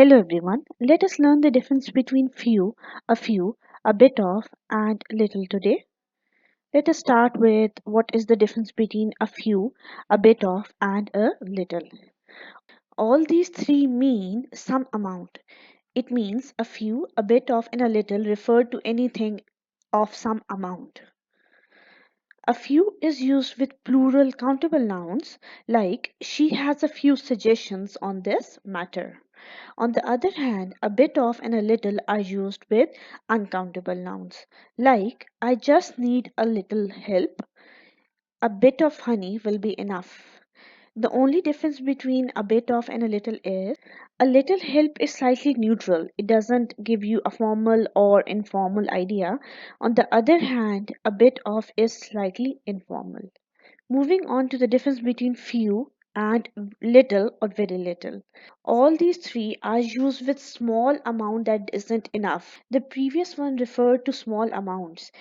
Hello everyone, let us learn the difference between few, a bit of, and little today. Let us start with what is the difference between a few, a bit of, and a little. All these three mean some amount. It means a few, a bit of, and a little refer to anything of some amount. A few is used with plural countable nouns like she has a few suggestions on this matter. On the other hand, a bit of and a little are used with uncountable nouns like I just need a little help. A bit of honey will be enough. The only difference between a bit of and a little is a little help is slightly neutral. It doesn't give you a formal or informal idea. On the other hand, a bit of is slightly informal. Moving on to the difference between few and little or very little. All these three are used with small amount that isn't enough. The previous one referred to small amounts.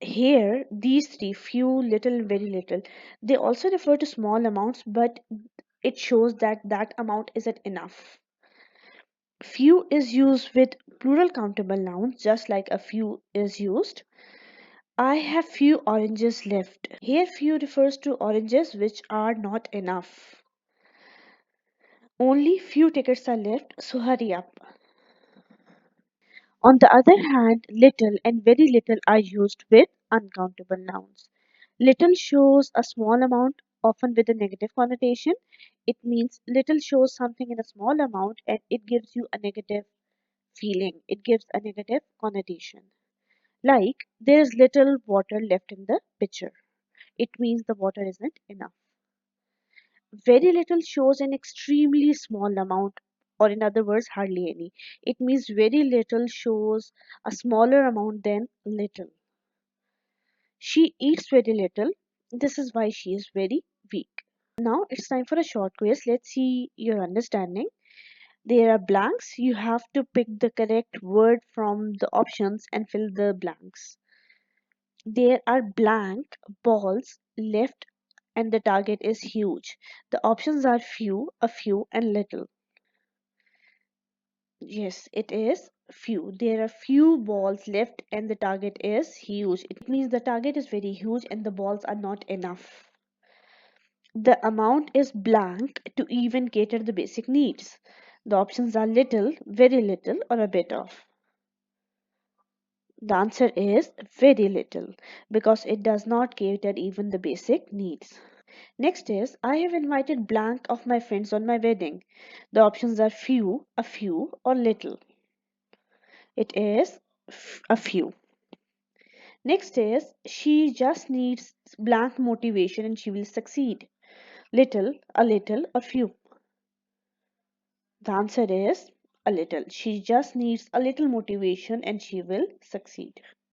Here, these three, few, little, very little, they also refer to small amounts, but it shows that that amount isn't enough. Few is used with plural countable nouns, just like a few is used. I have few oranges left. Here, few refers to oranges which are not enough. Only few tickets are left, so hurry up. On the other hand, little and very little are used with uncountable nouns. Little shows a small amount, often with a negative connotation. It means little shows something in a small amount and it gives you a negative feeling. It gives a negative connotation. Like, there is little water left in the pitcher. It means the water isn't enough. Very little shows an extremely small amount, or in other words, hardly any. It means very little shows a smaller amount than little. She eats very little. This is why she is very weak. Now it's time for a short quiz. Let's see your understanding. There are blanks. You have to pick the correct word from the options and fill the blanks. There are blank balls left and the target is huge. The options are few, a few, and little. Yes, it is few. There are few balls left and the target is huge. It means the target is very huge and the balls are not enough. The amount is blank to even cater the basic needs. The options are little, very little, or a bit of. The answer is very little because it does not cater even the basic needs. Next is I have invited blank of my friends on my wedding. The options are few, a few, or little. It is a few. Next is she just needs blank motivation and she will succeed. Little, a little, or few. The answer is a little. She just needs a little motivation and she will succeed.